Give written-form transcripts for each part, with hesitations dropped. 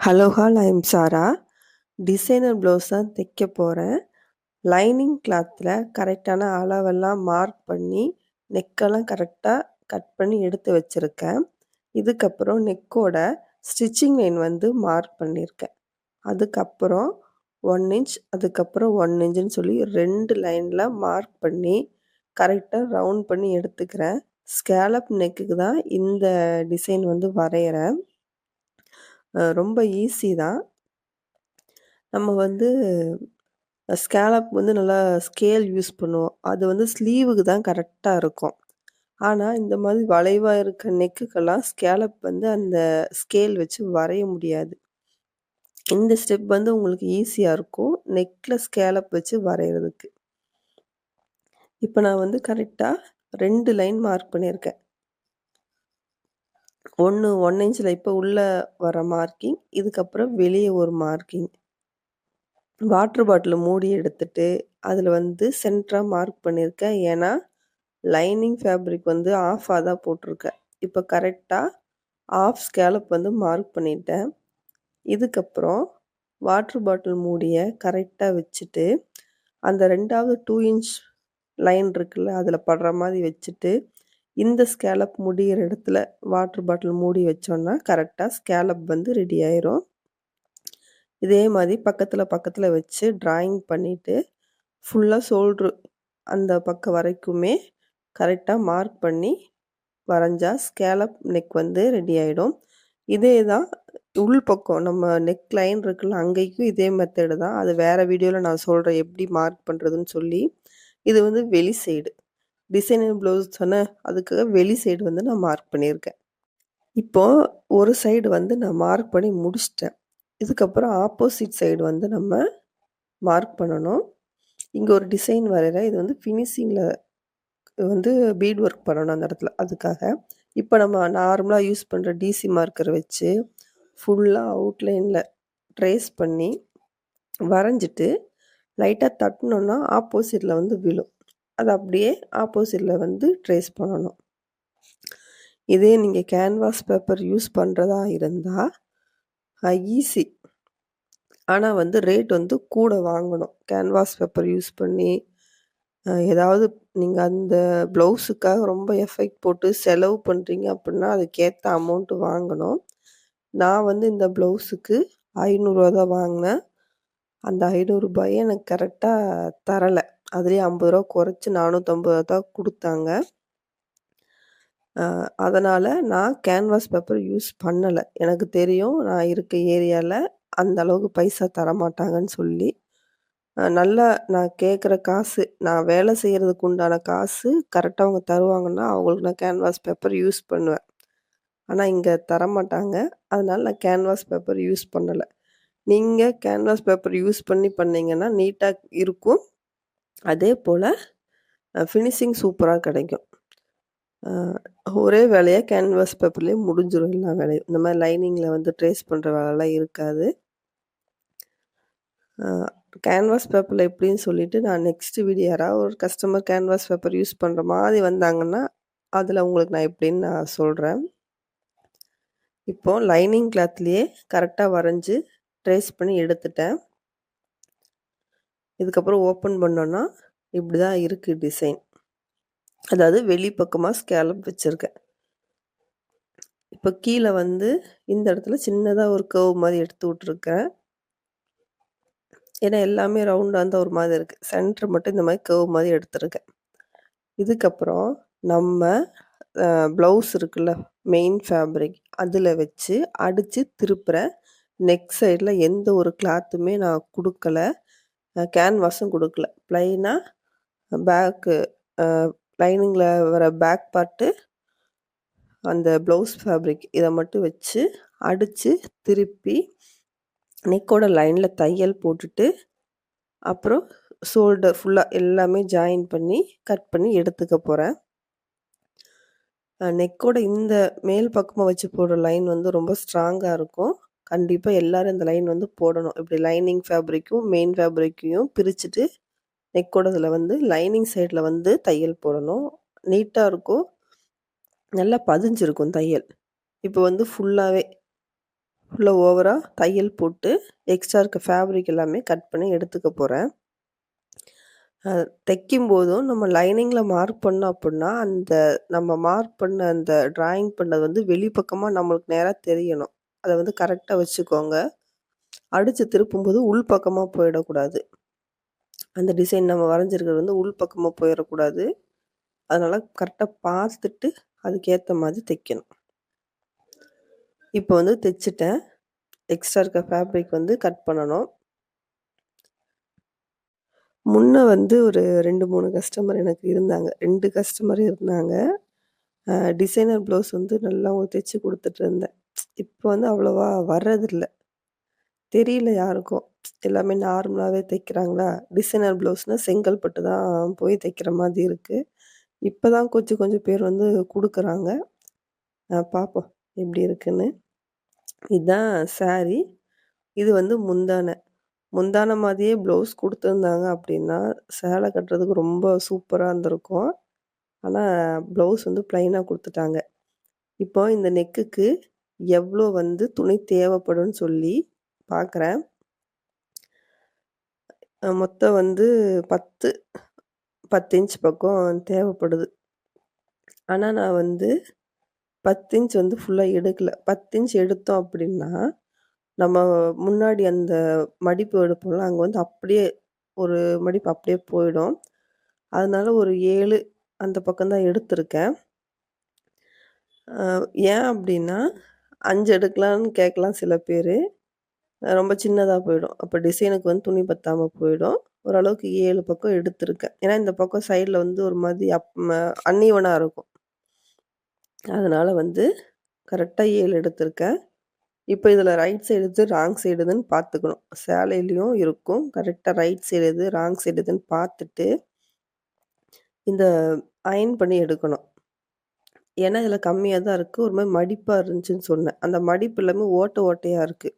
Hello all I am Sara. Designer blouse தான் தைக்க போகிறேன். லைனிங் கிளாத்தில் கரெக்டான அளவெல்லாம் மார்க் பண்ணி நெக்கெல்லாம் கரெக்டாக கட் பண்ணி எடுத்து வச்சுருக்கேன். இதுக்கப்புறம் நெக்கோட ஸ்டிச்சிங் லைன் வந்து மார்க் பண்ணியிருக்கேன். அதுக்கப்புறம் 1 இன்ச் அதுக்கப்புறம் 1 இன்ச்சுன்னு சொல்லி 2 லைனில் மார்க் பண்ணி கரெக்டாக ரவுண்ட் பண்ணி எடுத்துக்கிறேன். ஸ்கேலப் நெக்குக்கு தான் இந்த டிசைன் வந்து வரைகிறேன். ரொம்ப ஈஸி தான். நம்ம வந்து ஸ்கேலப் வந்து நல்லா ஸ்கேல் யூஸ் பண்ணுவோம். அது வந்து ஸ்லீவுக்கு தான் கரெக்டாக இருக்கும். ஆனால் இந்த மாதிரி வளைவாக இருக்க நெக்குக்கெல்லாம் ஸ்கேலப் வந்து அந்த ஸ்கேல் வச்சு வரைய முடியாது. இந்த ஸ்டெப் வந்து உங்களுக்கு ஈஸியாக இருக்கும் நெக்கில் ஸ்கேலப் வச்சு வரைகிறதுக்கு. இப்போ நான் வந்து கரெக்டாக 2 லைன் மார்க் பண்ணியிருக்கேன். 1 இன்ச்சில் இப்போ உள்ளே வர மார்க்கிங், இதுக்கப்புறம் வெளியே ஒரு மார்க்கிங். வாட்டர் பாட்டில் மூடி எடுத்துட்டு அதில் வந்து சென்டராக மார்க் பண்ணியிருக்கேன். ஏன்னா லைனிங் ஃபேப்ரிக் வந்து ஆஃபாக தான் போட்டிருக்கேன். இப்போ கரெக்டாக ஆஃப் ஸ்கேலப் வந்து மார்க் பண்ணிட்டேன். இதுக்கப்புறம் வாட்டர் பாட்டில் மூடியை கரெக்டாக வச்சுட்டு அந்த 2வது 2 இன்ச் லைன் இருக்குல்ல அதில் படுற மாதிரி வச்சுட்டு இந்த ஸ்கேலப் முடிகிற இடத்துல வாட்டர் பாட்டில் மூடி வச்சோன்னா கரெக்டாக ஸ்கேலப் வந்து ரெடி ஆயிரும். இதே மாதிரி பக்கத்தில் வச்சு ட்ராயிங் பண்ணிவிட்டு ஃபுல்லாக ஷோல்ட்ரு அந்த பக்கம் வரைக்குமே கரெக்டாக மார்க் பண்ணி வரைஞ்சா ஸ்கேலப் நெக் வந்து ரெடி ஆகிடும். இதே தான் உள் பக்கம் நம்ம நெக் லைன் இருக்குல்ல அங்கேயும் இதே மெத்தடு தான். அது வேறு வீடியோவில் நான் சொல்கிறேன் எப்படி மார்க் பண்ணுறதுன்னு சொல்லி. இது வந்து வெளி சைடு டிசைனர் ப்ளவுஸ் தானே, அதுக்காக வெளி சைடு வந்து நான் மார்க் பண்ணியிருக்கேன். இப்போது ஒரு சைடு வந்து நான் மார்க் பண்ணி முடிச்சிட்டேன். இதுக்கப்புறம் ஆப்போசிட் சைடு வந்து நம்ம மார்க் பண்ணணும். இங்கே ஒரு டிசைன் வரைகிறேன். இது வந்து ஃபினிஷிங்கில் வந்து பீட் ஒர்க் பண்ணணும் அந்த இடத்துல. அதுக்காக இப்போ நம்ம நார்மலாக யூஸ் பண்ணுற டிசி மார்க்கரை வச்சு ஃபுல்லாக அவுட்லைனில் ட்ரேஸ் பண்ணி வரைஞ்சிட்டு லைட்டாக தட்டினோன்னா ஆப்போசிட்டில் வந்து விழும். அது அப்படியே ஆப்போசிட்டில் வந்து ட்ரேஸ் பண்ணணும். இதே நீங்கள் கேன்வாஸ் பேப்பர் யூஸ் பண்ணுறதா இருந்தால் ஈஸி. ஆனால் வந்து ரேட் வந்து கூட வாங்கணும். கேன்வாஸ் பேப்பர் யூஸ் பண்ணி ஏதாவது நீங்கள் அந்த ப்ளவுஸுக்காக ரொம்ப எஃபெக்ட் போட்டு செலவு பண்ணுறீங்க அப்படின்னா அதுக்கேற்ற அமௌண்ட்டு வாங்கணும். நான் வந்து இந்த ப்ளவுஸுக்கு ரூ. 500 தான் வாங்கினேன். அந்த ரூ. 500 எனக்கு கரெக்டாக தரலை. அதுலேயே ரூ. 50 குறைச்சி ரூ. 450 தான் கொடுத்தாங்க. அதனால் நான் கேன்வாஸ் பேப்பர் யூஸ் பண்ணலை. எனக்கு தெரியும் நான் இருக்க ஏரியாவில் அந்த அளவுக்கு பைசா தரமாட்டாங்கன்னு சொல்லி. நல்லா நான் கேட்குற காசு நான் வேலை செய்கிறதுக்கு உண்டான காசு கரெக்டாக அவங்க தருவாங்கன்னா அவங்களுக்கு நான் கேன்வாஸ் பேப்பர் யூஸ் பண்ணுவேன். ஆனால் இங்கே தரமாட்டாங்க. அதனால் நான் கேன்வாஸ் பேப்பர் யூஸ் பண்ணலை. நீங்கள் கேன்வாஸ் பேப்பர் யூஸ் பண்ணிங்கன்னா நீட்டாக இருக்கும். அதே போல் ஃபினிஷிங் சூப்பராக கிடைக்கும். ஒரே வேலையாக கேன்வாஸ் பேப்பர்லேயே முடிஞ்சிடும் எல்லா வேலையும். இந்த மாதிரி லைனிங்கில் வந்து ட்ரேஸ் பண்ணுற வேலைலாம் இருக்காது. கேன்வாஸ் பேப்பரில் எப்படின்னு சொல்லிவிட்டு நான் நெக்ஸ்ட் வீடியோ யாராவது ஒரு கஸ்டமர் கேன்வாஸ் பேப்பர் யூஸ் பண்ணுற மாதிரி வந்தாங்கன்னா அதில் உங்களுக்கு நான் எப்படின்னு நான் சொல்கிறேன். இப்போது லைனிங் கிளாத்லேயே கரெக்டாக வரைஞ்சி ட்ரேஸ் பண்ணி எடுத்துட்டேன். இதுக்கப்புறம் ஓப்பன் பண்ணோன்னா இப்படி தான் இருக்குது டிசைன். அதாவது வெளிப்பக்கமாக ஸ்கேலப் வச்சுருக்கேன். இப்போ கீழே வந்து இந்த இடத்துல சின்னதாக ஒரு கர்வ் மாதிரி எடுத்து விட்ருக்கேன். ஏன்னா எல்லாமே ரவுண்டாக இருந்தால் ஒரு மாதிரி இருக்குது. சென்டர் மட்டும் இந்த மாதிரி கர்வ் மாதிரி எடுத்துருக்கேன். இதுக்கப்புறம் நம்ம ப்ளவுஸ் இருக்குல்ல மெயின் ஃபேப்ரிக் அதில் வச்சு அடித்து திருப்புறேன். நெக் சைடில் எந்த ஒரு கிளாத்துமே நான் கொடுக்கல, கேன்வாஸும் கொடுக்கல. ப்ளைனாக பேக்கு லைனிங்கில் வர பேக் பார்ட்டு அந்த ப்ளவுஸ் ஃபேப்ரிக் இதை மட்டும் வச்சு அடித்து திருப்பி நெக்கோட லைனில் தையல் போட்டுட்டு அப்புறம் ஷோல்டர் ஃபுல்லாக எல்லாமே ஜாயின் பண்ணி கட் பண்ணி எடுத்துக்க போகிறேன். நெக்கோட இந்த மேல் பக்கமாக வச்சு போடுற லைன் வந்து ரொம்ப ஸ்ட்ராங்காக இருக்கும். கண்டிப்பாக எல்லோரும் இந்த லைன் வந்து போடணும். இப்படி லைனிங் ஃபேப்ரிக்கும் மெயின் ஃபேப்ரிக்கையும் பிரிச்சுட்டு நெக்கோட இதில் வந்து லைனிங் சைடில் வந்து தையல் போடணும். நீட்டாக இருக்கும், நல்லா பதிஞ்சிருக்கும் தையல். இப்போ வந்து ஃபுல்லாகவே ஃபுல்லாக ஓவராக தையல் போட்டு எக்ஸ்ட்ரா இருக்க ஃபேப்ரிக் எல்லாமே கட் பண்ணி எடுத்துக்க போகிறேன். தைக்கும்போதும் நம்ம லைனிங்கில் மார்க் பண்ணோம் அப்படின்னா அந்த நம்ம மார்க் பண்ண அந்த ட்ராயிங் பண்ணது வந்து வெளிப்பக்கமாக நம்மளுக்கு நேராக தெரியணும். அதை வந்து கரெக்டாக வச்சுக்கோங்க. அடித்து திருப்பும்போது உள் பக்கமாக போயிடக்கூடாது. அந்த டிசைன் நம்ம வரைஞ்சிருக்கிறது வந்து உள் பக்கமாக போயிடக்கூடாது. அதனால் கரெக்டாக பார்த்துட்டு அதுக்கேற்ற மாதிரி தைக்கணும். இப்போ வந்து தைச்சிட்டேன். எக்ஸ்ட்ரா இருக்க ஃபேப்ரிக் வந்து கட் பண்ணணும். முன்ன வந்து ஒரு 2, 3 கஸ்டமர் எனக்கு இருந்தாங்க. 2 கஸ்டமர் இருந்தாங்க. டிசைனர் ப்ளவுஸ் வந்து நல்லா தைச்சு குடுத்துட்டுருந்தேன். இப்போ வந்து அவ்வளவா வர்றதில்ல. தெரியல யாருக்கும். எல்லாமே நார்மலாவே தைக்கிறாங்களா, டிசைனர் ப்ளவுஸ்னா செங்கல்பட்டு தான் போய் தைக்கிற மாதிரி இருக்கு. இப்ப தான் கொஞ்சம் கொஞ்சம் பேர் வந்து குடுக்குறாங்க. பார்ப்போம் எப்படி இருக்குன்னு. இதான் சாரி. இது வந்து முந்தான. முந்தான மாதிரியே ப்ளவுஸ் குடுத்துருந்தாங்க அப்படின்னா, சேலை கட்டுறதுக்கு ரொம்ப சூப்பரா இருந்திருக்கும். ஆனா, ப்ளவுஸ் வந்து பிளைனா குடுத்துட்டாங்க. இப்போ இந்த நெக்குக்கு எவ்வளோ வந்து துணி தேவைப்படும்னு சொல்லி பார்க்குறேன். மொத்தம் வந்து 10 இன்ச் பக்கம் தேவைப்படுது. ஆனா, நான் வந்து 10 இன்ச் வந்து ஃபுல்லா எடுக்கல. 10 இன்ச் எடுத்தோம் அப்படின்னா, நம்ம முன்னாடி அந்த மடிப்பு எடுப்போம்ல, அங்க வந்து அப்படியே ஒரு மடிப்பு அப்படியே போயிடும். அதனால ஒரு 7 அந்த பக்கம் தான் எடுத்திருக்கேன். அ ஏன் அப்படின்னா, 5 எடுக்கலான்னு கேட்கலாம் சில பேரு. ரொம்ப சின்னதா போயிடும். அப்ப டிசைனுக்கு வந்து துணி பத்தாம போயிடும். ஓரளவுக்கு 7 பக்கம் எடுத்திருக்கேன். ஏன்னா, இந்த பக்கம் சைடுல வந்து ஒரு மாதிரி அன்ஈவனா இருக்கும். அதனால வந்து கரெக்ட்டா 7 எடுத்திருக்கேன். இப்ப இதுல ரைட் சைடு எது, ராங் சைடு எதுன்னு பார்த்துக்கணும். சேலையிலயும் இருக்கும். கரெக்ட்டா ரைட் சைடு எது, ராங் சைடு எதுன்னு பார்த்துட்டு, இந்த அயர்ன் பண்ணி எடுக்கணும். ஏன்னா, இதுல கம்மியா தான் இருக்கு. ஒரு மாரி மடிப்பா இருந்துச்சுன்னு சொன்னேன். அந்த மடிப்பு எல்லாமே ஓட்டையா இருக்கு.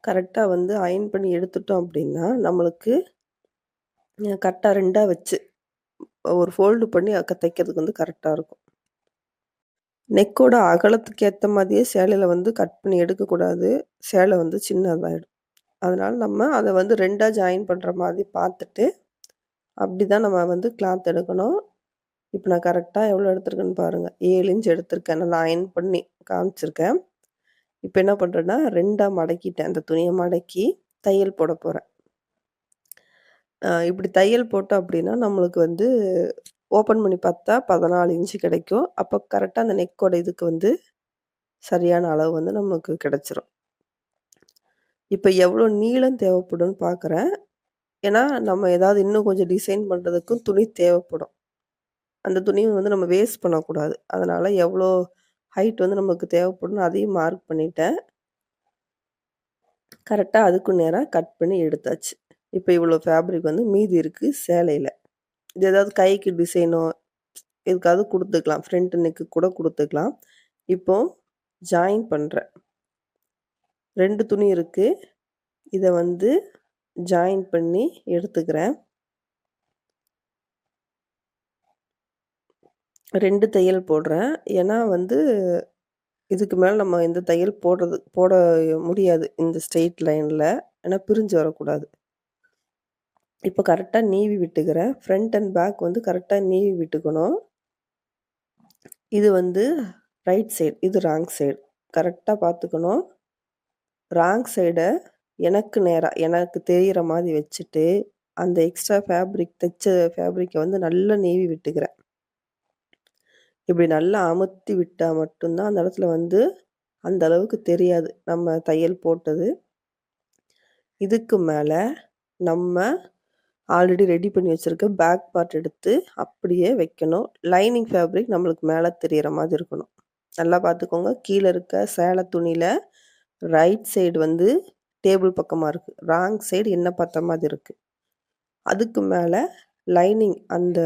கரெக்ட்டா வந்து அயர்ன் பண்ணி எடுத்துட்டோம் அப்படின்னா, நம்மளுக்கு கரெக்ட்டா 2ஆ வச்சு ஒரு ஃபோல்டு பண்ணி தைக்கிறதுக்கு வந்து கரெக்ட்டா இருக்கும். நெக்கோட அகலத்துக்கு ஏத்த மாதிரியே சேலையில வந்து கட் பண்ணி எடுக்கக்கூடாது. சேலை வந்து சின்னதாயிடும். அதனால நம்ம அத வந்து 2ஆ ஜாயின் பண்ற மாதிரி பார்த்துட்டு, அப்படிதான் நம்ம வந்து கிளாத் எடுக்கணும். இப்ப நான் கரெக்ட்டா எவ்வளோ எடுத்திருக்கேன்னு பாருங்க. 7 இன்ச் எடுத்திருக்கேன். நல்லா அயர்ன் பண்ணி காமிச்சிருக்கேன். இப்ப என்ன பண்றேன்னா, 2ஆ மடக்கிட்டேன். அந்த துணிய மடக்கி தையல் போட போறேன். இப்படி தையல் போட்டோம் அப்படின்னா, நம்மளுக்கு வந்து ஓப்பன் பண்ணி பார்த்தா 14 இன்ச் கிடைக்கும். அப்ப கரெக்ட்டா அந்த நெக்கோட இதுக்கு வந்து சரியான அளவு வந்து நமக்கு கிடைச்சிரும். இப்ப எவ்வளோ நீளம் தேவைப்படும்னு பார்க்குறேன். ஏன்னா, நம்ம ஏதாவது இன்னும் கொஞ்சம் டிசைன் பண்றதுக்கும் துணி தேவைப்படும். அந்த துணிய வந்து நம்ம வேஸ்ட் பண்ணக்கூடாது. அதனால எவ்வளோ ஹைட் வந்து நமக்கு தேவைப்படும்னு அதையும் மார்க் பண்ணிட்டேன். கரெக்ட்டா அதுக்கும் நேரா கட் பண்ணி எடுத்தாச்சு. இப்ப இவ்வளோ ஃபேப்ரிக் வந்து மீதி இருக்கு சேலையில. இது ஏதாவது கைக்கு டிசைனோ எதுக்காவது குடுத்துக்கலாம். ஃப்ரண்ட் நெக்கு கூட குடுத்துக்கலாம். இப்போ ஜாயின் பண்றேன். 2 துணி இருக்கு. இத வந்து ஜாயின் பண்ணி எடுத்துக்கிறேன். 2 தையல் போடுறேன். ஏன்னா வந்து இதுக்கு மேல நம்ம எந்த தையல் போட முடியாது. இந்த ஸ்ட்ரெய்ட் லைன்ல. ஏன்னா பிரிஞ்சு வரக்கூடாது. இப்ப கரெக்ட்டா நீவி விட்டுக்கிறேன். ஃப்ரண்ட் அண்ட் பேக் வந்து கரெக்ட்டா நீவி விட்டுக்கணும். இது வந்து ரைட் சைடு. இது ராங் சைடு. கரெக்ட்டா பார்த்துக்கணும். ராங் சைட எனக்கு நேரா, எனக்கு தெரியிற மாரி வச்சுட்டு, அந்த எக்ஸ்ட்ரா தச்ச ஃபேப்ரிக்க வந்து நல்லா நீவி விட்டுக்கிறேன். இப்படி நல்லா அமுத்தி விட்டா மட்டும் தான் அந்த இடத்துல வந்து அந்த அளவுக்கு தெரியாது. நம்ம தையல் போட்டது. இதுக்கு மேல நம்ம ஆல்ரெடி ரெடி பண்ணி வச்சிருக்க பேக் பார்ட் எடுத்து அப்படியே வைக்கணும். லைனிங் ஃபேப்ரிக் நம்மளுக்கு மேல தெரியிற மாதிரி இருக்கணும். நல்லா பார்த்துக்கோங்க. கீழ இருக்க சேலை துணியில ரைட் சைடு வந்து டேபிள் பக்கமா இருக்கு. ராங் சைடு என்ன பார்த்த மாதிரி இருக்கு. அதுக்கு மேல அந்த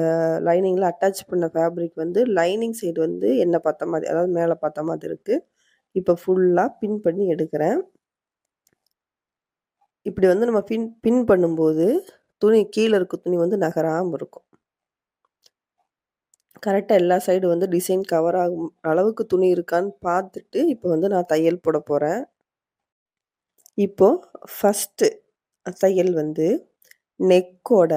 லைனிங்ல அட்டாச் பண்ண ஃபேப்ரிக் வந்து லைனிங் சைடு வந்து என்ன பார்த்த மாதிரி, அதாவது மேல பார்த்த மாதிரி இருக்கு. இப்ப ஃபுல்லா பின் பண்ணி எடுக்கிறேன். இப்படி வந்து நம்ம பின் பண்ணும்போது, துணி கீழ இருக்க துணி வந்து நகராம இருக்கும். கரெக்டா எல்லா சைடு வந்து டிசைன் கவர் ஆகும் அளவுக்கு துணி இருக்கான்னு பார்த்துட்டு, இப்போ வந்து நான் தையல் போட போறேன். இப்போ ஃபர்ஸ்ட்டு தையல் வந்து நெக்கோட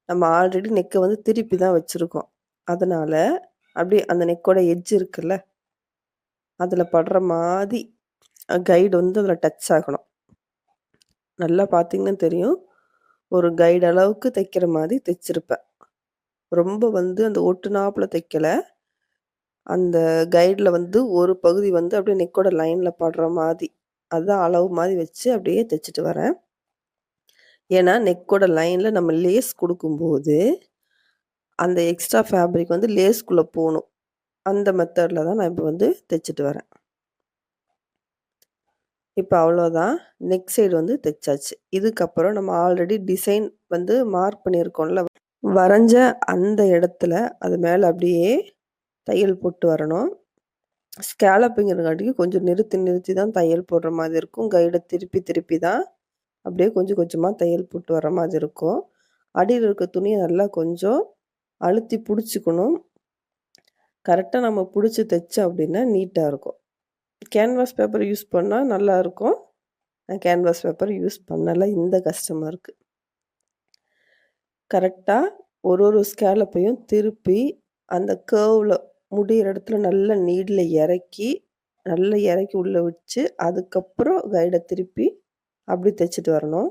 நம்ம ஆல்ரெடி நெக்க வந்து திருப்பி தான் வச்சிருக்கோம். அதனால அப்படியே அந்த நெக்கோட எட்ஜ் இருக்குல்ல, அதில படுற மாரி கைடு வந்து அதில டச் ஆகணும். நல்லா பார்த்தீங்கன்னா தெரியும். ஒரு கைடு அளவுக்கு தைக்கிற மாரி தைச்சிருப்பேன். ரொம்ப வந்து அந்த ஒட்டுனாப்புல தைக்கல. அந்த கைட்ல வந்து ஒரு பகுதி வந்து அப்படியே நெக்கோட லைன்ல படுற மாரி, அதுதான் அளவு மாரி வச்சு அப்படியே தைச்சுட்டு வரேன். ஏன்னா, நெக்கோட லைன்ல நம்ம லேஸ் குடுக்கும்போது, அந்த எக்ஸ்ட்ரா ஃபேப்ரிக் வந்து லேஸ்குள்ள போணும். அந்த மெத்தட்ல தான் நான் இப்ப வந்து தைச்சுட்டு வரேன். இப்ப அவ்வளோதான். நெக் சைடு வந்து தைச்சாச்சு. இதுக்கப்புறம் நம்ம ஆல்ரெடி டிசைன் வந்து மார்க் பண்ணியிருக்கோம்ல, வரைஞ்ச அந்த இடத்துல அது மேல அப்படியே தையல் போட்டு வரணும். ஸ்கேலப்புங்கிறங்காட்டியும் கொஞ்சம் நிறுத்தி நிறுத்தி தான் தையல் போடுற மாதிரி இருக்கும். கைட திருப்பி திருப்பி தான் அப்படியே கொஞ்சம் கொஞ்சமா தையல் போட்டு வர மாதிரி இருக்கும். அடியில இருக்க துணிய நல்லா கொஞ்சம் அழுத்தி புடிச்சுக்கணும். கரெக்ட்டா நம்ம புடிச்சு தைச்சோம் அப்படின்னா நீட்டா இருக்கும். கேன்வாஸ் பேப்பர் யூஸ் பண்ணா நல்லாயிருக்கும். நான் கேன்வாஸ் பேப்பர் யூஸ் பண்ணல இந்த கஸ்டமருக்கு. கரெக்ட்டா ஒரு ஒரு ஸ்கேலப்பையும் திருப்பி அந்த கர்வ்ல முடியிற இடத்துல நல்லா நீடில இறக்கி, நல்லா இறக்கி உள்ள வச்சு, அதுக்கப்புறம் கைட திருப்பி அப்படி தைச்சுட்டு வரணும்.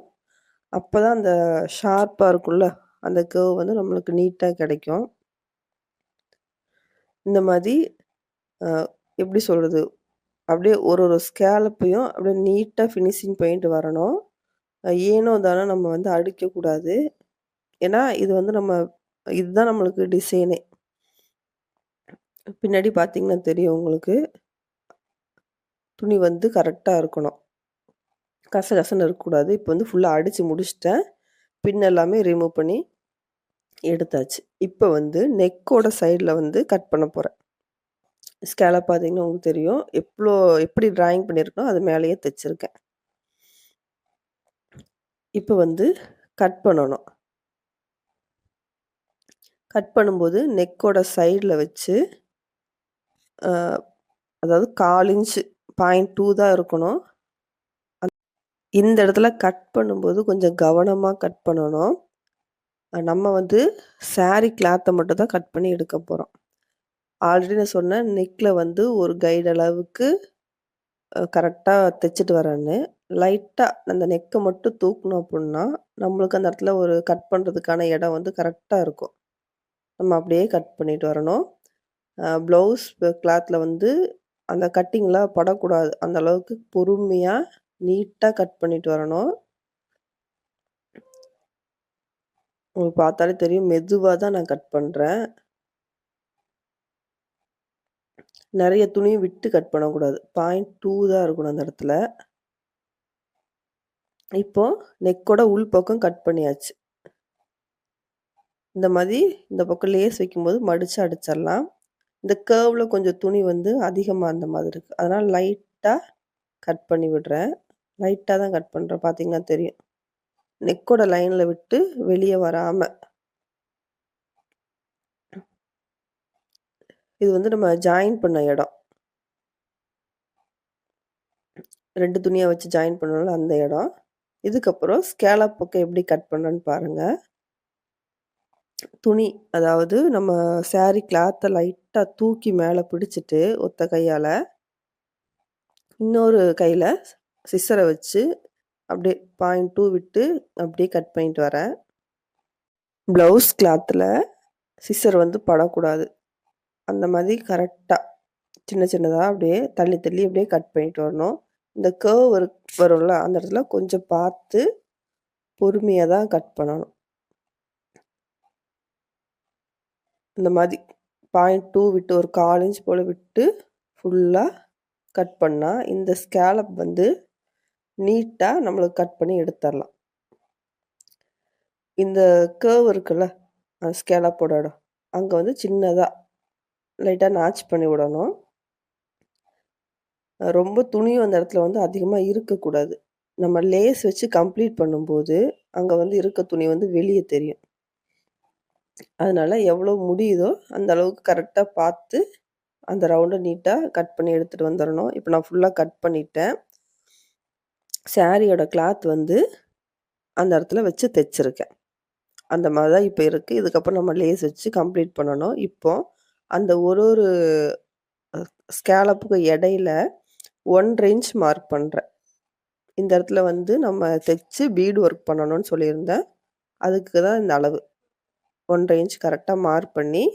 அப்பதான் அந்த ஷார்ப்பா இருக்கும்ல, அந்த கர்வ் வந்து நம்மளுக்கு நீட்டா கிடைக்கும். இந்த மாரி அ எப்படி சொல்றது? அப்படியே ஒரு ஒரு ஸ்கேலப்பையும் அப்படியே நீட்டா ஃபினிஷிங் பண்ணிட்டு வரணும். ஏனோ தானோ நம்ம வந்து அடிக்கக்கூடாது. ஏன்னா, இது வந்து இதுதான் நம்மளுக்கு டிசைனே. பின்னாடி பார்த்தீங்கன்னா தெரியும் உங்களுக்கு. துணி வந்து கரெக்ட்டா இருக்கணும். கசகசன்னு இருக்கக்கூடாது. இப்போ வந்து ஃபுல்லா அடிச்சு முடிச்சுட்டேன். பின் எல்லாமே ரிமூவ் பண்ணி எடுத்தாச்சு. இப்ப வந்து நெக்கோட சைடுல வந்து கட் பண்ண போறேன். ஸ்கேலப் பார்த்தீங்கன்னா உங்களுக்கு தெரியும். எப்படி டிராயிங் பண்ணியிருக்கனோ அது மேலேயே தச்சிருக்கேன். இப்ப வந்து கட் பண்ணணும். கட் பண்ணும்போது நெக்கோட சைடுல வச்சு அ அதாவது 1/4 இன்ச் 0.2 தான் இருக்கணும். இந்த இடத்துல கட் பண்ணும்போது கொஞ்சம் கவனமா கட் பண்ணணும். நம்ம வந்து சாரி கிளாத்த மட்டும் தான் கட் பண்ணி எடுக்க போறோம். ஆல்ரெடி நான் சொன்னேன் நெக்ல வந்து ஒரு கைடு அளவுக்கு கரெக்ட்டா தைச்சுட்டு வரேன்னு. லைட்டா அந்த நெக்க மட்டும் தூக்குனோம் அப்புட்னா, நம்மளுக்கு அந்த இடத்துல ஒரு கட் பண்றதுக்கான இடம் வந்து கரெக்ட்டா இருக்கும். நம்ம அப்படியே கட் பண்ணிட்டு வரணும். ப்ளவுஸ் கிளாத்ல வந்து அந்த கட்டிங்லாம் படக்கூடாது. அந்த அளவுக்கு பொறுமையா, நீட்டா கட் பண்ணிட்டு வரணும். உங்களுக்கு பார்த்தாலே தெரியும் மெதுவா தான் நான் கட் பண்றேன். நெறைய துணியும் விட்டு கட் பண்ணக்கூடாது. 0.2 தான் இருக்கணும் அந்த இடத்துல. இப்போ நெக்கோட உள் பக்கம் கட் பண்ணியாச்சு. இந்த மாரி இந்த பக்கம் லேஸ் வைக்கும்போது மடிச்சு அடிச்சிடலாம். இந்த கர்வ்ல கொஞ்சம் துணி வந்து அதிகமா அந்த மாதிரி இருக்கு. அதனால லைட்டா கட் பண்ணி விடுறேன். லைட்டா தான் கட் பண்றேன். பார்த்தீங்கன்னா தெரியும். நெக்கோட லைன்ல விட்டு வெளிய வராம. இது வந்து நம்ம ஜாயின் பண்ண இடம். 2 துணியா வச்சு ஜாயின் பண்ணோம்ல அந்த இடம். இதுக்கப்புறம் ஸ்கேலப் பக்கம் எப்படி கட் பண்ணேன்னு பாருங்க. துணி அதாவது நம்ம சாரி கிளாத்த லைட்டா தூக்கி மேல பிடிச்சிட்டு ஒத்த கையால, இன்னொரு கையில சிசர வச்சு அப்படியே 0.2 விட்டு அப்படியே கட் பண்ணிட்டு வரேன். ப்ளவுஸ் கிளாத்ல சிசர் வந்து படக்கூடாது. அந்த மாதிரி கரெக்ட்டா சின்ன சின்னதா அப்படியே தள்ளி தள்ளி அப்படியே கட் பண்ணிட்டு வரணும். இந்த கர்வ் வரும்ல அந்த இடத்துல கொஞ்சம் பார்த்து பொறுமையா தான் கட் பண்ணணும். இந்த மாதிரி 0.2 விட்டு ஒரு 1/4 இன்ச் போல விட்டு ஃபுல்லா கட் பண்ணா, இந்த ஸ்கேலப் வந்து நீட்டா நம்மளுக்கு கட் பண்ணி எடுத்துரலாம். இந்த கர்வ் இருக்குல்ல, ஸ்கேலப்போட இடம். அங்க வந்து சின்னதா லைட்டா நாட்ச் பண்ணி விடணும். ரொம்ப துணியும் அந்த இடத்துல வந்து அதிகமா இருக்கக்கூடாது. நம்ம லேஸ் வச்சு கம்ப்ளீட் பண்ணும்போது, அங்க வந்து இருக்க துணி வந்து வெளிய தெரியும். அதனால எவ்வளோ முடியுதோ அந்த அளவுக்கு கரெக்டாக பார்த்து அந்த ரவுண்டை நீட்டாக கட் பண்ணி எடுத்துகிட்டு வந்துடணும். இப்போ நான் ஃபுல்லாக கட் பண்ணிட்டேன். சாரியோட கிளாத் வந்து அந்த இடத்துல வச்சு தைச்சிருக்கேன். அந்த மாதிரி தான் இப்போ இருக்குது. இதுக்கப்புறம் நம்ம லேஸ் வச்சு கம்ப்ளீட் பண்ணணும். இப்போ அந்த ஒரு ஒரு ஸ்கேலப்புக்கு இடையில 1 இன்ச் மார்க் பண்ணுறேன். இந்த இடத்துல வந்து நம்ம தைச்சு பீடு ஒர்க் பண்ணணும்னு சொல்லியிருந்தேன். அதுக்கு தான் இந்த அளவு 1 இன்ச் கரெக்டாக மார்க் பண்ணி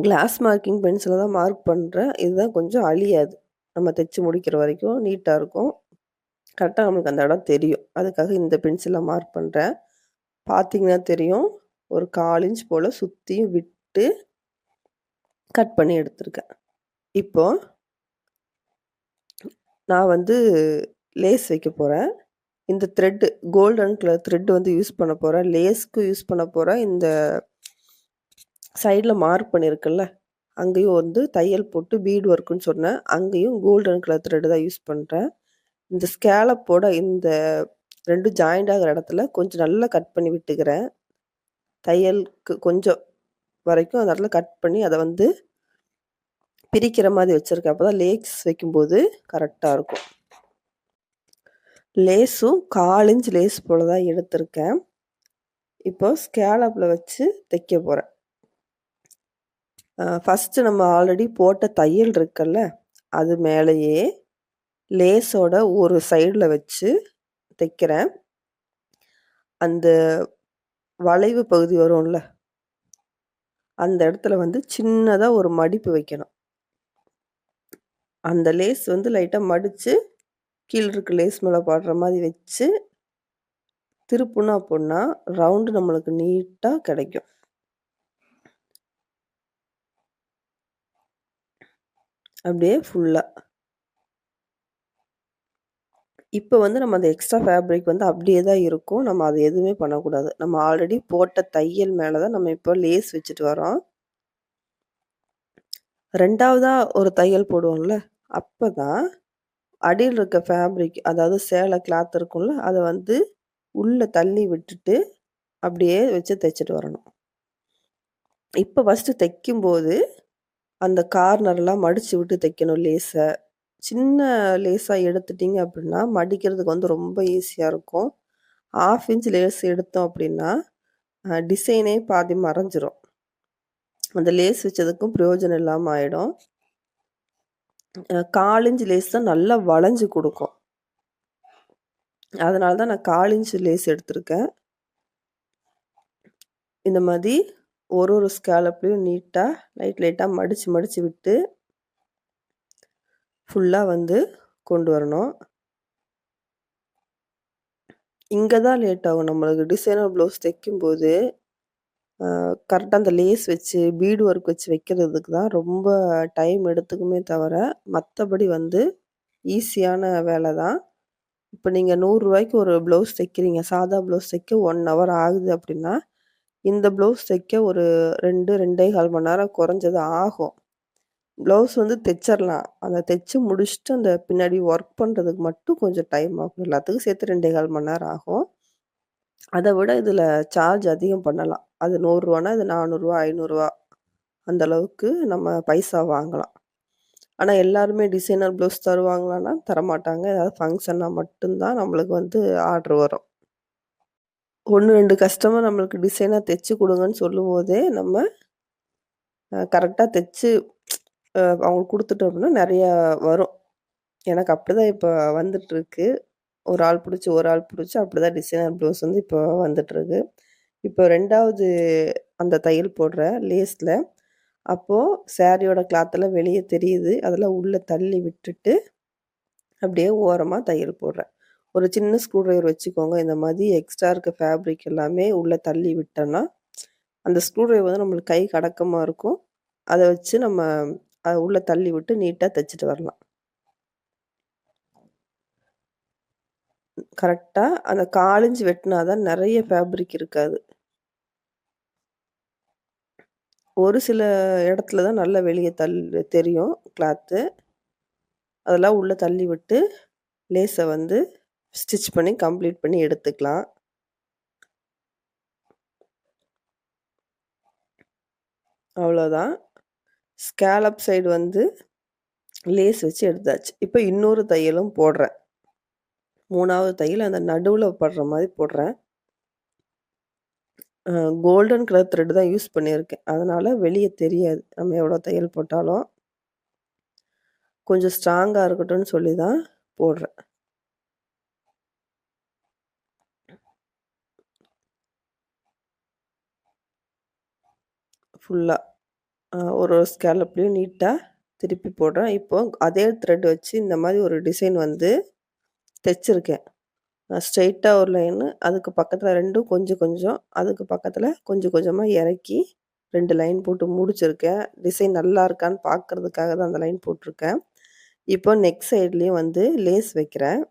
கிளாஸ் மார்க்கிங் பென்சிலில் தான் மார்க் பண்ணுறேன். இதுதான் கொஞ்சம் அழியாது. நம்ம தைச்சு முடிக்கிற வரைக்கும் நீட்டாக இருக்கும். கரெக்டாக நம்மளுக்கு அந்த இடம் தெரியும். அதுக்காக இந்த பென்சிலை மார்க் பண்ணுறேன். பார்த்தீங்கன்னா தெரியும். ஒரு 1/4 இன்ச் போல் சுற்றியும் விட்டு கட் பண்ணி எடுத்திருக்கேன். இப்போ நான் வந்து லேஸ் வைக்க போகிறேன். இந்த த்ரெட்டு கோல்டன் கலர் த்ரெட் வந்து யூஸ் பண்ண போகிறேன். லேஸ்க்கு யூஸ் பண்ண போகிறேன். இந்த சைடில் மார்க் பண்ணியிருக்குல்ல, அங்கேயும் வந்து தையல் போட்டு பீட் ஒர்க்குன்னு சொன்னேன். அங்கேயும் கோல்டன் கலர் த்ரெட்டு தான் யூஸ் பண்ணுறேன். இந்த ஸ்கேலப்போட இந்த 2 ஜாயிண்ட் ஆகிற இடத்துல கொஞ்சம் நல்லா கட் பண்ணி விட்டுக்கிறேன். தையலுக்கு கொஞ்சம் வரைக்கும் அந்த இடத்துல கட் பண்ணி அதை வந்து பிரிக்கிற மாதிரி வச்சுருக்கேன். அப்போ தான் லேஸ் வைக்கும்போது கரெக்டாக இருக்கும். லேஸும் 1/4 இன்ச் லேஸ் போல் தான் எடுத்திருக்கேன். இப்போ ஸ்கேலப்பில் வச்சு தைக்க போகிறேன். ஃபஸ்ட்டு நம்ம ஆல்ரெடி போட்ட தையல் இருக்குல்ல, அது மேலேயே லேஸோட ஒரு சைடில் வச்சு தைக்கிறேன். அந்த வளைவு பகுதி வரும்ல, அந்த இடத்துல வந்து சின்னதாக ஒரு மடிப்பு வைக்கணும். அந்த லேஸ் வந்து லைட்டாக மடித்து கீழே இருக்க லேஸ் மேலே பாடுற மாதிரி வச்சு திருப்புனா அப்படின்னா ரவுண்டு நம்மளுக்கு நீட்டாக கிடைக்கும். அப்படியே ஃபுல்லாக. இப்போ வந்து நம்ம அந்த எக்ஸ்ட்ரா ஃபேப்ரிக் வந்து அப்படியே தான் இருக்கும். நம்ம அது எதுவுமே பண்ணக்கூடாது. நம்ம ஆல்ரெடி போட்ட தையல் மேலே தான் நம்ம இப்போ லேஸ் வச்சுட்டு வரோம். 2வதா ஒரு தையல் போடுவோம்ல, அப்போ தான் அடியில் இருக்க ஃபேப்ரிக், அதாவது சேலை கிளாத் இருக்கும்ல, அதை வந்து உள்ளே தள்ளி விட்டுட்டு அப்படியே வச்சு தைச்சிட்டு வரணும். இப்போ ஃபஸ்ட்டு தைக்கும்போது அந்த கார்னர்லாம் மடித்து விட்டு தைக்கணும் லேஸை. சின்ன லேஸாக எடுத்துட்டிங்க அப்படின்னா மடிக்கிறதுக்கு வந்து ரொம்ப ஈஸியாக இருக்கும். 1/2 இன்ச் லேஸ் எடுத்தோம் அப்படின்னா டிசைனே பாதி மறைஞ்சிரும். அந்த லேஸ் வச்சதுக்கும் பிரயோஜனம் இல்லாமல் ஆகிடும். 1/4 இன்ச் லேஸ் தான் நல்லா வளைஞ்சு கொடுக்கும். அதனால தான் நான் 1/4 இன்ச் லேஸ் எடுத்திருக்கேன். இந்த மாதிரி ஒரு ஒரு ஸ்கேலப்லேயும் நீட்டாக லைட்டாக மடித்து விட்டு ஃபுல்லாக வந்து கொண்டு வரணும். இங்கே தான் லேட் ஆகும் நம்மளுக்கு. டிசைனர் ப்ளவுஸ் தைக்கும்போது கரெக்டாக அந்த லேஸ் வச்சு பீடு ஒர்க் வச்சு வைக்கிறதுக்கு தான் ரொம்ப டைம் எடுத்துக்குமே தவிர, மற்றபடி வந்து ஈஸியான வேலை தான். இப்போ நீங்கள் 100 ரூபாய்க்கு ஒரு ப்ளவுஸ் தைக்கிறீங்க, சாதா ப்ளவுஸ் தைக்க 1 ஹவர் ஆகுது அப்படின்னா, இந்த ப்ளவுஸ் தைக்க ஒரு 2, 2.25 மணி நேரம் குறைஞ்சது ஆகும். ப்ளவுஸ் வந்து தைச்சிடலாம். அதை தைச்சு முடிச்சுட்டு அந்த பின்னாடி ஒர்க் பண்ணுறதுக்கு மட்டும் கொஞ்சம் டைம் ஆகும். எல்லாத்துக்கும் சேர்த்து 2.25 மணி நேரம் ஆகும். அதை விட இதில் சார்ஜ் அதிகம் பண்ணலாம். அது 100 ரூபானா இது 400 ரூபா, 500 ரூபா அந்த அளவுக்கு நம்ம பைசா வாங்கலாம். ஆனால் எல்லாருமே டிசைனர் ப்ளவுஸ் தருவாங்களான்னா தரமாட்டாங்க. ஏதாவது ஃபங்க்ஷன்னா மட்டும்தான் நம்மளுக்கு வந்து ஆர்டர் வரும். 1, 2 கஸ்டமர் நம்மளுக்கு டிசைனாக தைச்சு கொடுங்கன்னு சொல்லும்போதே நம்ம கரெக்டாக தைச்சு அவங்களுக்கு கொடுத்துட்டோம் அப்படின்னா நிறையா வரும். எனக்கு அப்படி தான் இப்போ வந்துட்டுருக்கு. ஒரு ஆள் பிடிச்சி அப்படி தான் டிசைனர் ப்ளவுஸ் வந்து இப்போ வந்துட்டுருக்கு. இப்போ 2வது அந்த தையல் போடுற லேஸில் அப்போது சாரியோட கிளாத்தெல்லாம் வெளியே தெரியுது. அதெல்லாம் உள்ளே தள்ளி விட்டுட்டு அப்படியே ஓரமாக தையல் போடுறேன். ஒரு சின்ன ஸ்க்ரூ ட்ரைவர் வச்சுக்கோங்க. இந்த மாதிரி எக்ஸ்ட்ரா இருக்க ஃபேப்ரிக் எல்லாமே உள்ளே தள்ளி விட்டோன்னா அந்த ஸ்க்ரூ ட்ரைவர் வந்து நம்மளுக்கு கைக்கு அடக்கமாக இருக்கும். அதை வச்சு நம்ம அதை உள்ளே தள்ளி விட்டு நீட்டாக தைச்சிட்டு வரலாம். கரெக்டாக அந்த 1/4 இன்ச் வெட்டினா தான் நிறைய ஃபேப்ரிக் இருக்காது. ஒரு சில இடத்துல தான் நல்லா வெளியே தெரியும் கிளாத்து. அதெல்லாம் உள்ளே தள்ளி விட்டு லேஸை வந்து ஸ்டிச் பண்ணி கம்ப்ளீட் பண்ணி எடுத்துக்கலாம். அவ்வளோதான். ஸ்கேலப் சைடு வந்து லேஸ் வச்சு எடுத்தாச்சு. இப்போ இன்னொரு தையலும் போடுறேன். 3வது தையல் அந்த நடுவுல படுற மாரி போடுறேன். கோல்டன் கலர் த்ரெட் தான் யூஸ் பண்ணியிருக்கேன். அதனால வெளிய தெரியாது. நம்ம எவ்வளோ தையல் போட்டாலும். கொஞ்சம் ஸ்ட்ராங்கா இருக்கட்டும்னு சொல்லி தான் போடுறேன். ஃபுல்லா. ஒரு ஒரு ஸ்கேலப்லயும் நீட்டா திருப்பி போடுறேன். இப்போ அதே த்ரெட் வச்சு இந்த மாரி ஒரு டிசைன் வந்து தச்சிருக்கேன். ஸ்ட்ரெயிட்டா ஒரு லைனு, அதுக்கு பக்கத்துல 2ம் கொஞ்சம் கொஞ்சம், அதுக்கு பக்கத்துல கொஞ்சம் கொஞ்சமா இறக்கி 2 லைன் போட்டு முடிச்சிருக்கேன். டிசைன் நல்லா இருக்கான்னு பார்க்கறதுக்காக தான் அந்த லைன் போட்டிருக்கேன். இப்போ நெக் சைட்லயும் வந்து லேஸ் வைக்கிறேன்.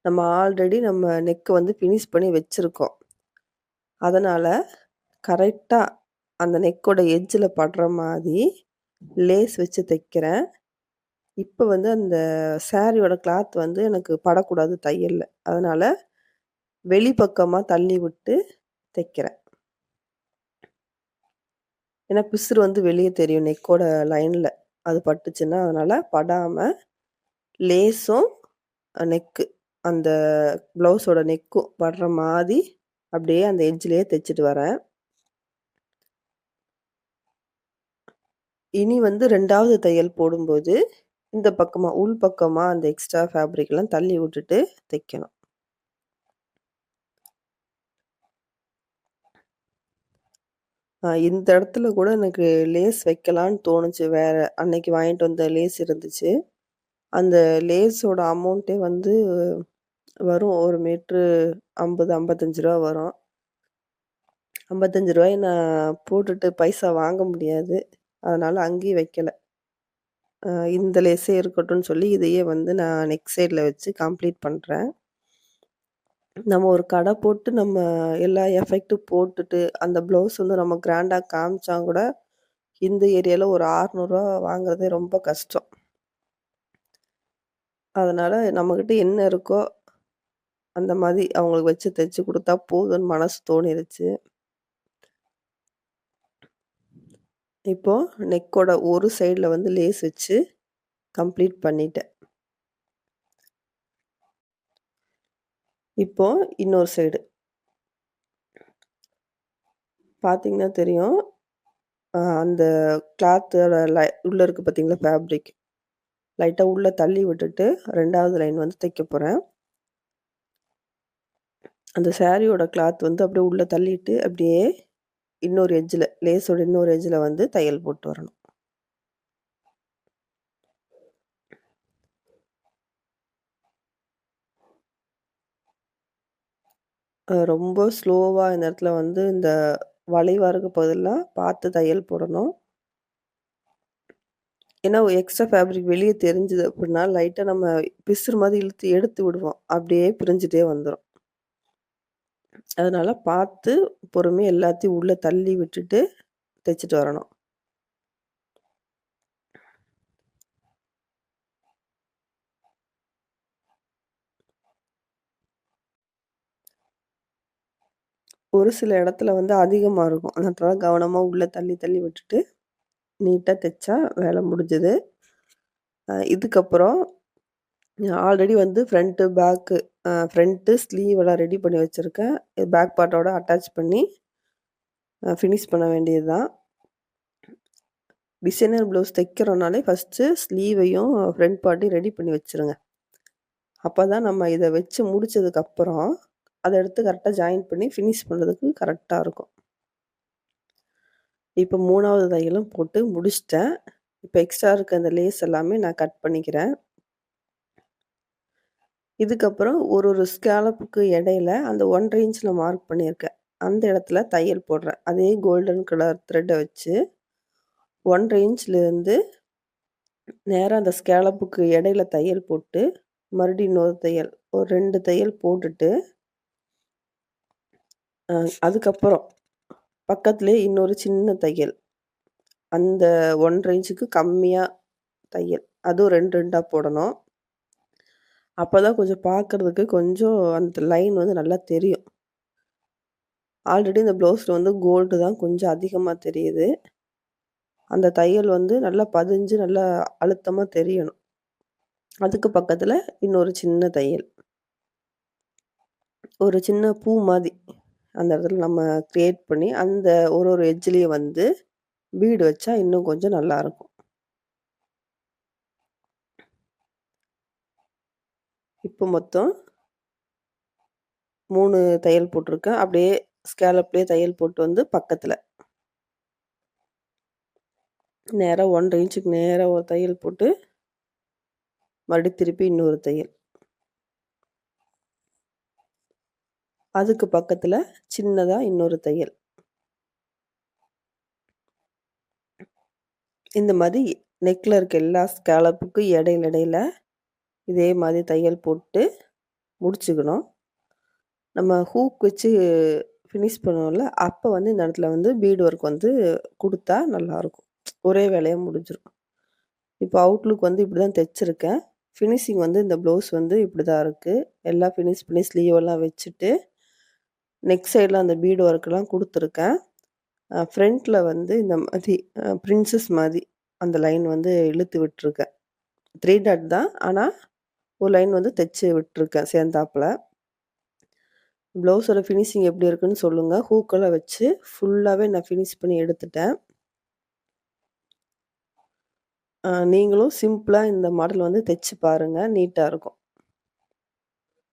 நம்ம ஆல்ரெடி நெக் வந்து ஃபினிஷ் பண்ணி வச்சிருக்கோம். அதனால கரெக்ட்டா அந்த நெக்கோட எட்ஜ்ல படுற மாரி லேஸ் வச்சு தைக்கிறேன். இப்ப வந்து அந்த சாரியோட கிளாத் வந்து எனக்கு படக்கூடாது தையல்ல. அதனால வெளிப்பக்கமா தள்ளி விட்டு தைக்கிறேன். ஏன்னா பிசுறு வந்து வெளிய தெரியும் நெக்கோட லைன்ல. அது பட்டுச்சுன்னா, அதனால படாம லேஸும் நெக்கு அந்த ப்ளவுஸோட நெக்கும் படுற மாரி அப்படியே அந்த எட்ஜ்லயே தைச்சுட்டு வரேன். இனி வந்து 2வது தையல் போடும்போது, இந்த பக்கமா உள் பக்கமா அந்த எக்ஸ்ட்ரா ஃபேப்ரிக்லாம் தள்ளி விட்டுட்டு தைக்கணும். இந்த இடத்துல கூட எனக்கு லேஸ் வைக்கலான்னு தோணுச்சு. வேற அன்னைக்கு வாங்கிட்டு வந்த லேஸ் இருந்துச்சு. அந்த லேஸோட அமௌண்ட்டே வந்து வரும். 1 மீட்டரு ரூ. 50, ரூ. 55 வரும். ரூ. 55 நான் போட்டுட்டு பைசா வாங்க முடியாது. அதனால அங்கேயும் வைக்கல. இந்த லேஸே இருக்கட்டும்னு சொல்லி இதையே வந்து நான் நெக் சைட்ல வச்சு கம்ப்ளீட் பண்றேன். நம்ம ஒரு கடை போட்டு நம்ம எல்லா எஃபெக்ட்டும் போட்டுட்டு, அந்த ப்ளவுஸ் வந்து நம்ம கிராண்டா காமிச்சா கூட, இந்த ஏரியால ஒரு ரூ. 600 வாங்குறதே ரொம்ப கஷ்டம். அதனால நம்மகிட்ட என்ன இருக்கோ, அந்த மாரி அவங்களுக்கு வச்சு தைச்சு குடுத்தா போதும்ன்னு மனசு தோணிருச்சு. இப்போ நெக்கோட ஒரு சைடுல வந்து லேஸ் வச்சு கம்ப்ளீட் பண்ணிட்டேன். இப்போ இன்னொரு சைடு. பார்த்தீங்கன்னா தெரியும். அந்த கிளாத்தோட உள்ள இருக்கு பார்த்தீங்களா ஃபேப்ரிக். லைட்டா உள்ள தள்ளி விட்டுட்டு 2வது லைன் வந்து தைக்க போறேன். அந்த சாரியோட கிளாத் வந்து அப்படியே உள்ள தள்ளிட்டு, அப்படியே இன்னொரு எட்ஜ்ல லேஸோட இன்னொரு எட்ஜ்ல வந்து தையல் போட்டு வரணும். ரொம்ப ஸ்லோவா இந்த இடத்துல வந்து இந்த வளைவா இருக்க பகுதியெல்லாம் பார்த்து தையல் போடணும். ஏன்னா எக்ஸ்ட்ரா ஃபேப்ரிக் வெளிய தெரிஞ்சுது அப்படின்னா, லைட்டா நம்ம பிசுறு மாரி இழுத்து எடுத்து விடுவோம். அப்படியே பிரிஞ்சுட்டே வந்துரும். அதனால பார்த்து பொறுமையா எல்லாத்தையும் உள்ள தள்ளி விட்டுட்டு தைச்சுட்டு வரணும். ஒரு சில இடத்துல வந்து அதிகமா இருக்கும். அதனால கவனமா உள்ள தள்ளி தள்ளி விட்டுட்டு, நீட்டா தைச்சா வேலை முடிஞ்சது. இதுக்கப்புறம் ஆல்ரெடி வந்து ஃப்ரண்ட்டு, பேக்கு ஃப்ரண்ட்டு ஸ்லீவ் எல்லாம் ரெடி பண்ணி வச்சிருக்கேன். பேக் பார்ட்டோட அட்டாச் பண்ணி ஃபினிஷ் பண்ண வேண்டியது தான். டிசைனர் ப்ளவுஸ் தைக்கிறோம்னாலே ஃபர்ஸ்ட்டு ஸ்லீவையும், ஃப்ரண்ட் பார்ட்டையும் ரெடி பண்ணி வச்சுருங்க. அப்பதான் நம்ம இத வச்சு முடிச்சதுக்கப்புறம், அத எடுத்து கரெக்ட்டா ஜாயின் பண்ணி ஃபினிஷ் பண்றதுக்கு கரெக்ட்டா இருக்கும். இப்போ 3வது தையலும் போட்டு முடிச்சுட்டேன். இப்ப எக்ஸ்ட்ரா இருக்க அந்த லேஸ் எல்லாமே நான் கட் பண்ணிக்கிறேன். இதுக்கப்புறம் ஒரு ஒரு ஸ்கேலப்புக்கு இடையில அந்த 1 1/2 இன்ச்ல மார்க் பண்ணியிருக்கேன். அந்த இடத்துல தையல் போடுறேன். அதே கோல்டன் கலர் த்ரெட்ட வச்சு 1 1/2 இன்ச்லேருந்து நேரா அந்த ஸ்கேலப்புக்கு இடையில தையல் போட்டு, மறுபடியும் இன்னொரு தையல். ஒரு 2 தையல் போட்டுட்டு, அ அதுக்கப்புறம் பக்கத்திலேயே இன்னொரு சின்ன தையல். அந்த 1 1/2 இன்ச்சுக்கு கம்மியா தையல். அதுவும் 2 2ஆ போடணும். அப்பதான் கொஞ்சம் பார்க்கறதுக்கு கொஞ்சம் அந்த லைன் வந்து நல்லா தெரியும். ஆல்ரெடி இந்த ப்ளவுஸில் வந்து கோல்டு தான் கொஞ்சம் அதிகமாக தெரியுது. அந்த தையல் வந்து நல்லா பதிஞ்சு நல்லா அழுத்தமாக தெரியணும். அதுக்கு பக்கத்தில் இன்னொரு சின்ன தையல். ஒரு சின்ன பூ மாதிரி அந்த இடத்துல நம்ம கிரியேட் பண்ணி அந்த ஒரு எட்ஜ்லேயும் வந்து பீடு வச்சா இன்னும் கொஞ்சம் நல்லாயிருக்கும். இப்போ மொத்தம் 3 தையல் போட்டிருக்கேன். அப்படியே ஸ்கேலப்லேயே தையல் போட்டு வந்து பக்கத்தில் நேரா 1 1/2 இன்ச்சுக்கு நேரா ஒரு தையல் போட்டு மறுபடியும் திருப்பி இன்னொரு தையல். அதுக்கு பக்கத்தில் சின்னதாக இன்னொரு தையல். இந்த மாதிரி நெக்கில் இருக்க எல்லா ஸ்கேலப்புக்கும் இடையில இதே மாதிரி தையல் போட்டு முடிச்சுக்கணும். நம்ம ஹூக் வச்சு ஃபினிஷ் பண்ணுவோம்ல, அப்போ வந்து இந்த இடத்துல வந்து பீட் ஒர்க் வந்து கொடுத்தா நல்லாயிருக்கும். ஒரே வேலையாக முடிஞ்சிடும். இப்போ அவுட்லுக் வந்து இப்படி தான் தைச்சிருக்கேன். ஃபினிஷிங் வந்து இந்த ப்ளவுஸ் வந்து இப்படி தான் இருக்குது. எல்லாம் ஃபினிஷ் பண்ணி ஸ்லீவெல்லாம் வச்சுட்டு நெக் சைடில் அந்த பீட் ஒர்க்கெலாம் கொடுத்துருக்கேன். ஃப்ரண்ட்டில் வந்து இந்த மாதிரி பிரின்சஸ் மாதிரி அந்த லைன் வந்து இழுத்து விட்டுருக்கேன். 3 டாட் தான், ஆனால் ஒரு லைன் வந்து தைச்சி விட்டுருக்கேன் சேர்ந்தாப்புல. ப்ளவுஸோட ஃபினிஷிங் எப்படி இருக்குன்னு சொல்லுங்கள். ஹூக்கெல்லாம் வச்சு ஃபுல்லாகவே நான் ஃபினிஷ் பண்ணி எடுத்துட்டேன். நீங்களும் சிம்பிளாக இந்த மாடல் வந்து தைச்சி பாருங்கள், நீட்டாக இருக்கும்.